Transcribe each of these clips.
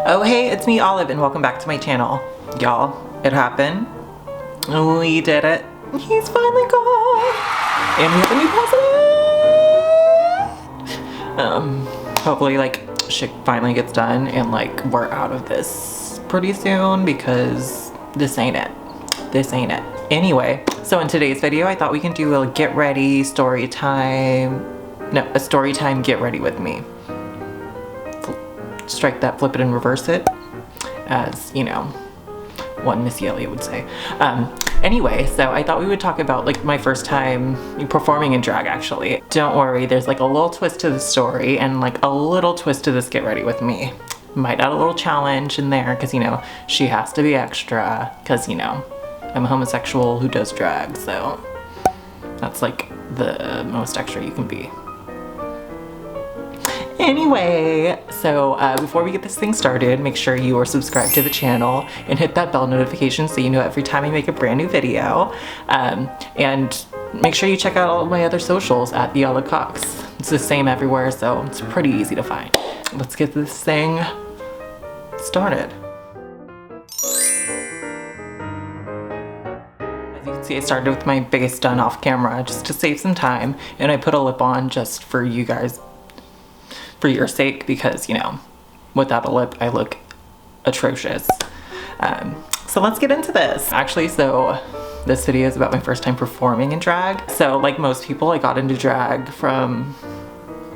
Oh hey, it's me Olive and welcome back to my channel. Y'all, it happened. We did it. He's finally gone. And we have a new president. Hopefully like shit finally gets done and like we're out of this pretty soon because this ain't it. This ain't it. Anyway, so in today's video I thought we can do a get ready story time. No, a story time get ready with me. Strike that, flip it and reverse it, as you know, one Missy Elliott would say. Anyway, so I thought we would talk about like my first time performing in drag. Actually, don't worry, there's like a little twist to the story and like a little twist to this get ready with me. Might add a little challenge in there because, you know, she has to be extra because, you know, I'm a homosexual who does drag, so that's like the most extra you can be. Anyway, so before we get this thing started, make sure you are subscribed to the channel and hit that bell notification so you know every time I make a brand new video. And make sure you check out all of my other socials at The Olive Cox. It's the same everywhere, so it's pretty easy to find. Let's get this thing started. As you can see, I started with my base done off camera just to save some time, and I put a lip on just for you guys, for your sake, because, you know, without a lip, I look atrocious. So let's get into this. Actually, so this video is about my first time performing in drag. So like most people, I got into drag from,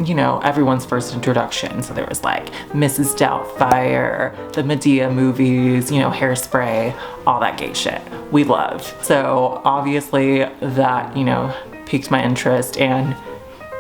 you know, everyone's first introduction. So there was like Mrs. Doubtfire, the Medea movies, you know, Hairspray, all that gay shit we loved. So obviously that, you know, piqued my interest, and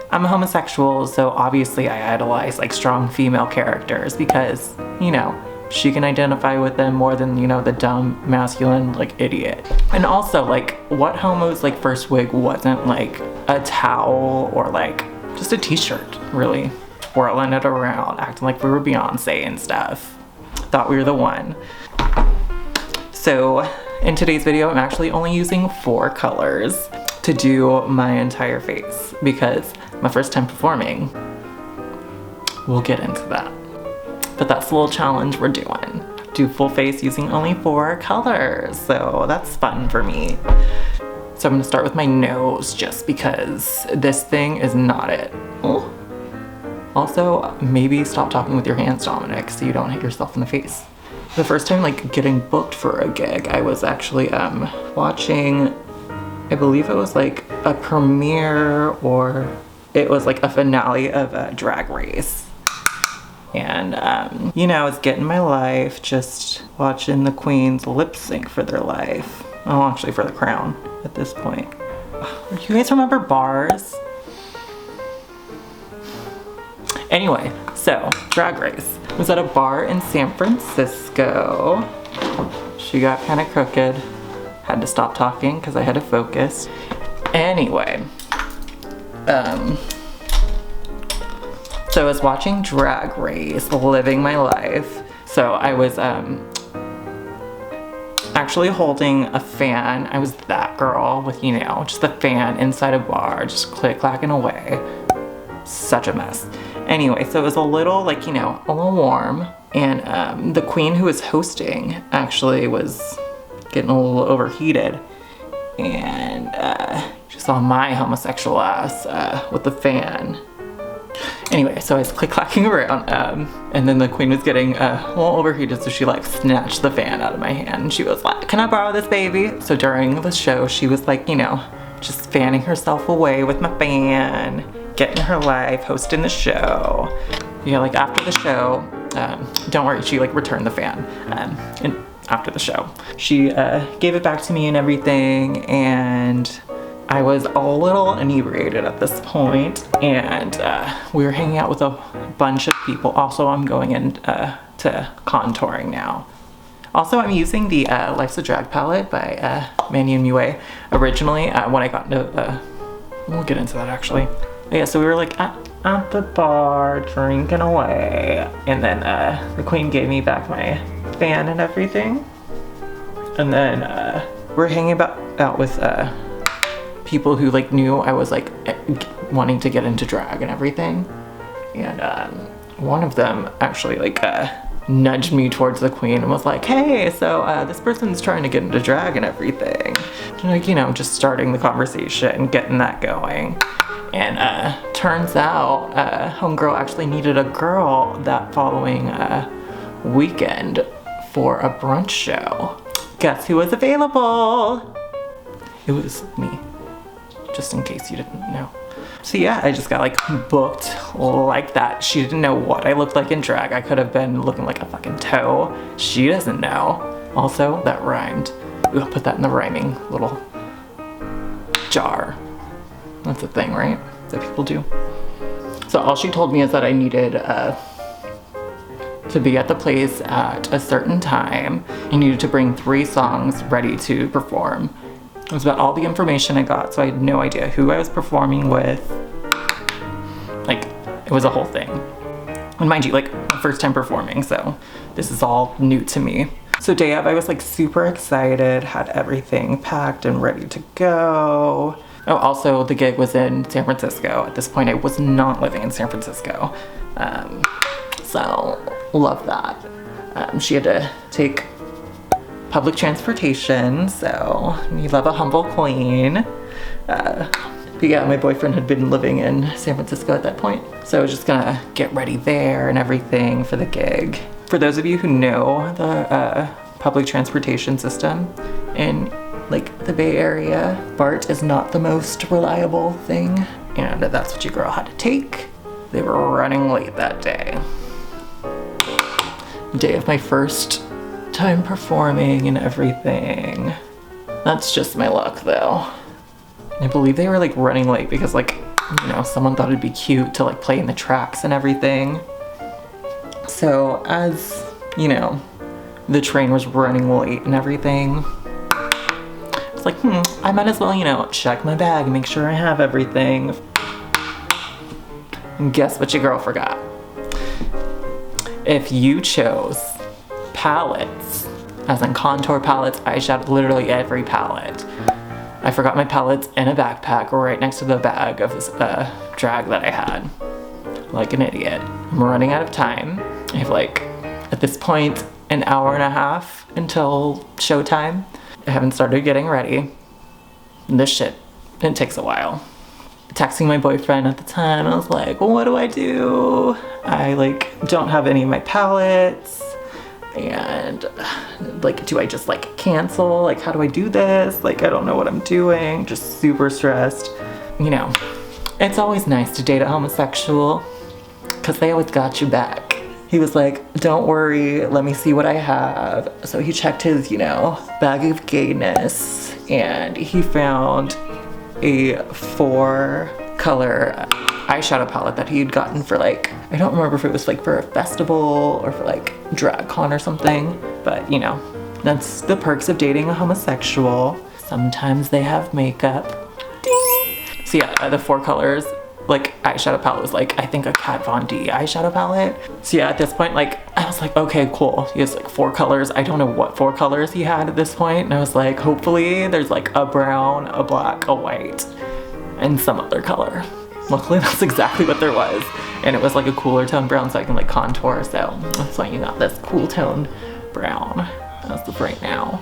I'm a homosexual, so obviously I idolize like strong female characters because, you know, she can identify with them more than, you know, the dumb masculine like idiot. And also, like, what homo's like first wig wasn't like a towel or like just a t-shirt, really, whirling it around, acting like we were Beyonce and stuff. Thought we were the one. So in today's video, I'm actually only using 4 colors to do my entire face because my first time performing. We'll get into that. But that's the little challenge we're doing. Do full face using only 4 colors. So that's fun for me. So I'm gonna start with my nose just because this thing is not it. Oh. Also, maybe stop talking with your hands, Dominic, so you don't hit yourself in the face. The first time like getting booked for a gig, I was actually watching, I believe it was like a premiere or it was like a finale of a Drag Race. And, you know, I was getting my life, just watching the queens lip sync for their life. Oh, actually for the crown at this point. Do you guys remember bars? Anyway, so Drag Race was at a bar in San Francisco. She got kind of crooked. Had to stop talking because I had to focus. Anyway, so I was watching Drag Race, living my life. So I was actually holding a fan. I was that girl with, you know, just a fan inside a bar, just click-clacking away. Such a mess. Anyway, so it was a little, like, you know, a little warm. And the queen who was hosting actually was getting a little overheated. And she saw my homosexual ass with the fan. Anyway, so I was click-clacking around, and then the queen was getting a little overheated, so she like snatched the fan out of my hand, and she was like, "Can I borrow this, baby?" So during the show, she was like, you know, just fanning herself away with my fan, getting her life, hosting the show. You know, like after the show, don't worry, she like returned the fan, and after the show. She gave it back to me and everything, and I was a little inebriated at this point, and we were hanging out with a bunch of people. Also, I'm going into contouring now. Also, I'm using the Life's a Drag palette by Manny and Mue. Originally, when I got into, we'll get into that actually. But yeah, so we were like at the bar drinking away, and then the queen gave me back my fan and everything. And then we're hanging out with people who like knew I was like wanting to get into drag and everything, and one of them actually like nudged me towards the queen and was like, hey, so this person's trying to get into drag and everything. And like, you know, just starting the conversation, getting that going. And turns out homegirl actually needed a girl that following weekend for a brunch show. Guess who was available? It was me, just in case you didn't know. So yeah, I just got like booked like that. She didn't know what I looked like in drag. I could have been looking like a fucking toe. She doesn't know. Also, that rhymed. We'll put that in the rhyming little jar. That's a thing, right? That people do. So all she told me is that I needed to be at the place at a certain time. I needed to bring 3 songs ready to perform. It was about all the information I got, so I had no idea who I was performing with. Like, it was a whole thing. And mind you, like, my first time performing, so this is all new to me. So day of, I was like super excited, had everything packed and ready to go. Oh, also the gig was in San Francisco. At this point, I was not living in San Francisco. So, love that. She had to take public transportation, so you love a humble queen. But yeah, my boyfriend had been living in San Francisco at that point, so I was just gonna get ready there and everything for the gig. For those of you who know the public transportation system in like the Bay Area, BART is not the most reliable thing, and that's what your girl had to take. They were running late that day. Day of my first time performing and everything. That's just my luck though. I believe they were like running late because like, you know, someone thought it'd be cute to like play in the tracks and everything. So as, you know, the train was running late and everything, it's like, I might as well, you know, check my bag and make sure I have everything. And guess what your girl forgot? If you chose palettes, as in contour palettes, eyeshadow, literally every palette. I forgot my palettes in a backpack right next to the bag of this drag that I had. Like an idiot. I'm running out of time. I have like, at this point, an hour and a half until showtime. I haven't started getting ready. This shit, it takes a while. Texting my boyfriend at the time, I was like, well, what do I do? I like don't have any of my palettes. And like, do I just like cancel? Like, how do I do this? Like, I don't know what I'm doing. Just super stressed. You know, it's always nice to date a homosexual because they always got you back. He was like, don't worry, let me see what I have. So he checked his, you know, bag of gayness and he found a 4-color eyeshadow palette that he had gotten for like, I don't remember if it was like for a festival or for like DragCon or something, but you know, that's the perks of dating a homosexual. Sometimes they have makeup. Ding! So yeah, the 4 colors, like eyeshadow palette was like, I think a Kat Von D eyeshadow palette. So yeah, at this point, like, I was like, okay, cool. He has like 4 colors. I don't know what 4 colors he had at this point. And I was like, hopefully there's like a brown, a black, a white, and some other color. Luckily, that's exactly what there was. And it was like a cooler tone brown so I can like contour. So that's why you got this cool tone brown as of right now.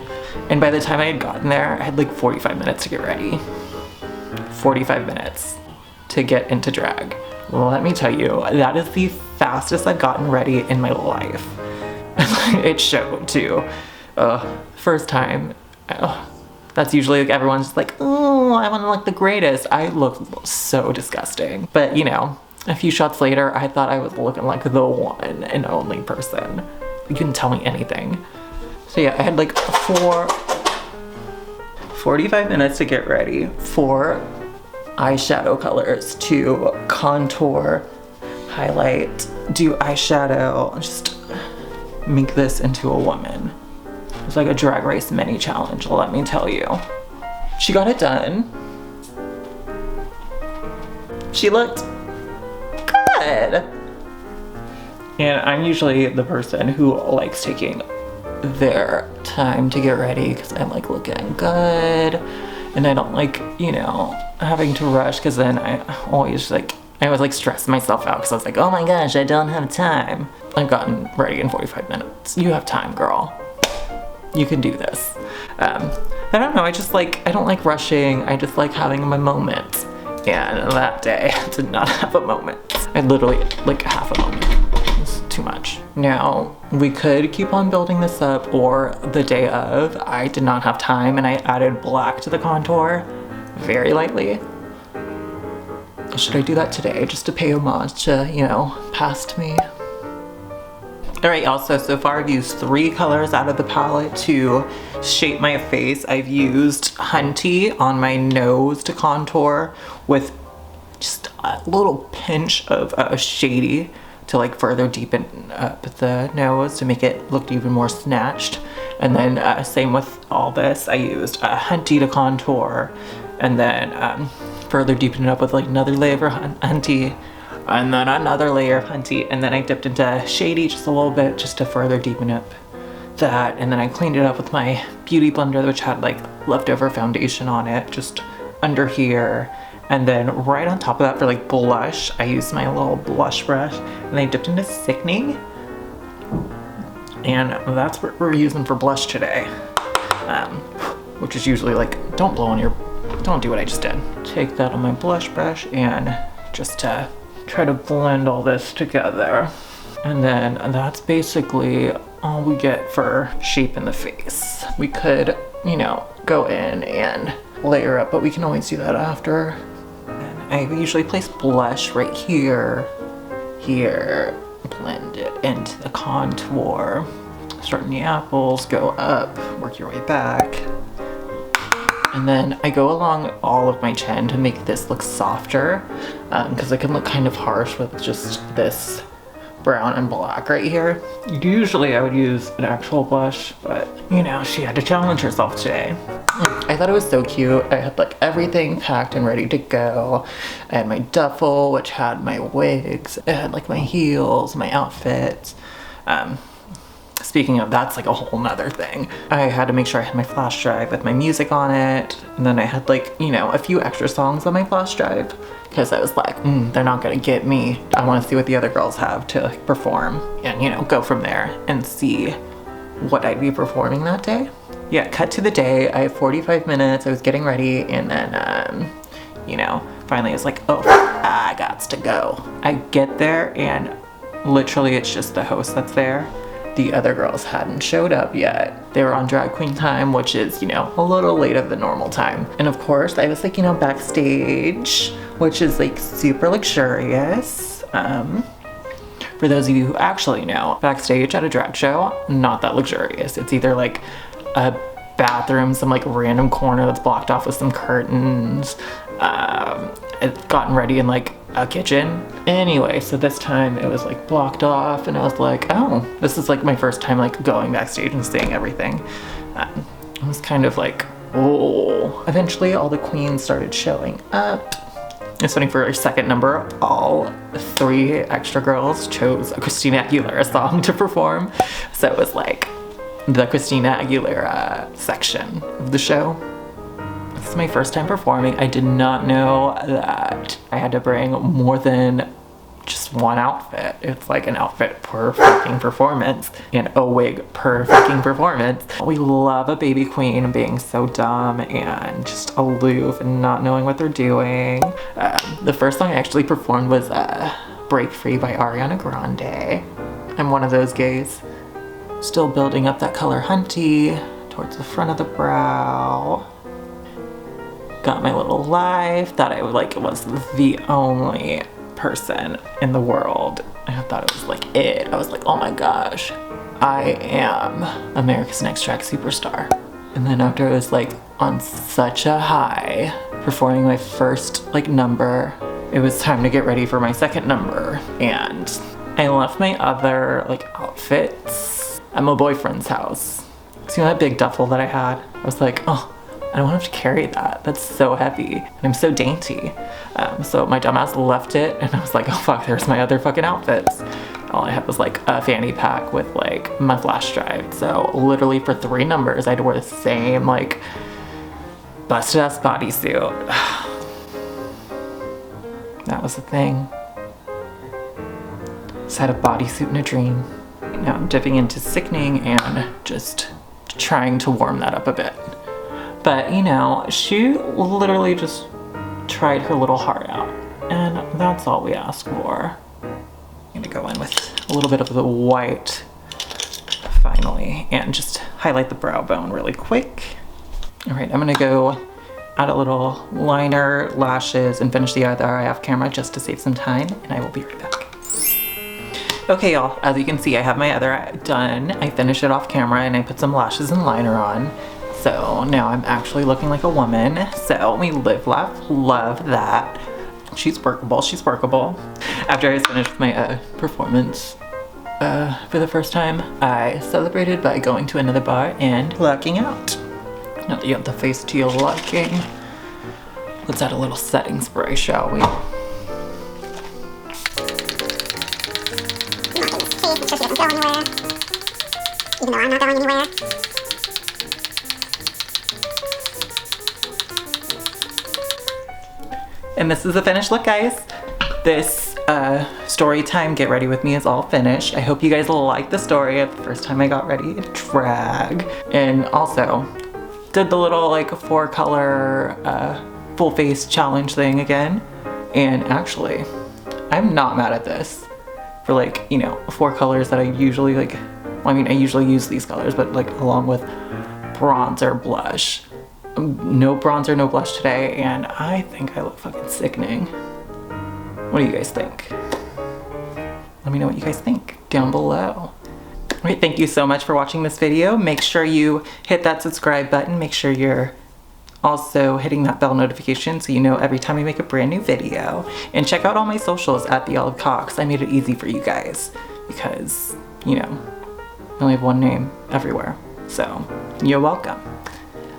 And by the time I had gotten there, I had like 45 minutes to get ready. 45 minutes to get into drag. Well, let me tell you, that is the fastest I've gotten ready in my life. It showed too. First time. That's usually like everyone's just like, oh, I want to look the greatest. I look so disgusting. But you know, a few shots later, I thought I was looking like the one and only person. You couldn't tell me anything. So yeah, I had like 45 minutes to get ready. 4 eyeshadow colors to contour, highlight, do eyeshadow, just make this into a woman. It was like a Drag Race mini challenge, let me tell you. She got it done. She looked good. And I'm usually the person who likes taking their time to get ready because I'm like looking good. And I don't like, you know, having to rush because then I always like stress myself out because I was like, oh my gosh, I don't have time. I've gotten ready in 45 minutes. You have time, girl. You can do this. I don't know, I don't like rushing. I just like having my moment. And that day, I did not have a moment. I literally, like, half a moment. It was too much. Now, we could keep on building this up, or the day of, I did not have time and I added black to the contour very lightly. Should I do that today just to pay homage to, you know, past me? All right, y'all, so far I've used 3 colors out of the palette to shape my face. I've used Hunty on my nose to contour with just a little pinch of Shady to like further deepen up the nose to make it look even more snatched. And then same with all this, I used Hunty to contour and then further deepen it up with like another layer of Hunty. And then another layer of Hunty, and then I dipped into Shady just a little bit just to further deepen up that. And then I cleaned it up with my beauty blender, which had like leftover foundation on it, just under here. And then right on top of that for like blush, I used my little blush brush and I dipped into Sickening. And that's what we're using for blush today. Which is usually like, don't do what I just did. Take that on my blush brush and just try to blend all this together. And then that's basically all we get for shape in the face. We could, you know, go in and layer up, but we can always do that after. And I usually place blush right here, blend it into the contour. Start in the apples, go up, work your way back. And then I go along all of my chin to make this look softer, because it can look kind of harsh with just this brown and black right here. Usually I would use an actual blush, but you know, she had to challenge herself today. I thought it was so cute. I had like everything packed and ready to go. I had my duffel, which had my wigs. It had like my heels, my outfits. Speaking of, that's like a whole nother thing. I had to make sure I had my flash drive with my music on it. And then I had like, you know, a few extra songs on my flash drive because I was like, they're not gonna get me. I wanna see what the other girls have to like, perform and, you know, go from there and see what I'd be performing that day. Yeah, cut to the day. I have 45 minutes. I was getting ready and then, you know, finally I was like, oh, I gots to go. I get there and literally it's just the host that's there. The other girls hadn't showed up yet. They were on drag queen time, which is, you know, a little later than normal time. And of course, I was like, you know, backstage, which is like super luxurious. For those of you who actually know, backstage at a drag show, not that luxurious. It's either like a bathroom, some like random corner that's blocked off with some curtains. It's gotten ready in like a kitchen. Anyway, so this time it was like blocked off and I was like, oh, this is like my first time like going backstage and seeing everything. It was kind of like, oh. Eventually all the queens started showing up. It's funny, for our second number, all 3 extra girls chose a Christina Aguilera song to perform. So it was like the Christina Aguilera section of the show. This is my first time performing. I did not know that I had to bring more than just one outfit. It's like an outfit per fucking performance and a wig per fucking performance. We love a baby queen being so dumb and just aloof and not knowing what they're doing. The first song I actually performed was Break Free by Ariana Grande. I'm one of those gays. Still building up that color Hunty towards the front of the brow. Got my little life. Thought I was the only person in the world. I thought it was like it. I was like, oh my gosh, I am America's Next Track Superstar. And then after I was like on such a high, performing my first like number, it was time to get ready for my second number. And I left my other like outfits at my boyfriend's house. See that big duffel that I had? I was like, oh, I don't have to carry that. That's so heavy. And I'm so dainty. So my dumbass left it and I was like, oh fuck, there's my other fucking outfits. All I had was like a fanny pack with like my flash drive. So literally for 3 numbers, I had to wear the same like busted ass bodysuit. That was the thing. Just had a bodysuit in a dream. Now I'm dipping into Sickening and just trying to warm that up a bit. But you know, she literally just tried her little heart out, and that's all we ask for. I'm gonna go in with a little bit of the white finally and just highlight the brow bone really quick. All right, I'm gonna go add a little liner, lashes, and finish the other eye off camera just to save some time, and I will be right back. Okay, y'all, as you can see, I have my other eye done. I finished it off camera and I put some lashes and liner on. So now I'm actually looking like a woman. So we live, laugh, love that. She's workable, she's workable. After I was finished with my performance for the first time, I celebrated by going to another bar and blacking out. Now that you have the face to your liking, let's add a little setting spray, shall we? Make sure she doesn't go anywhere. Even though I'm not going anywhere. And this is the finished look, guys. This story time get ready with me is all finished. I hope you guys like the story of the first time I got ready to drag. And also did the little like 4-color full face challenge thing again. And actually, I'm not mad at this. For like, you know, 4 colors that I usually like, well, I mean, I usually use these colors, but like along with bronzer, blush. No bronzer, no blush today, and I think I look fucking sickening. What do you guys think? Let me know what you guys think down below. All right, thank you so much for watching this video. Make sure you hit that subscribe button. Make sure you're also hitting that bell notification so you know every time I make a brand new video. And check out all my socials at The Olive Cox. I made it easy for you guys because, you know, I only have one name everywhere. So, you're welcome.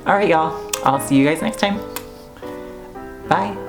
All right, y'all. I'll see you guys next time. Bye.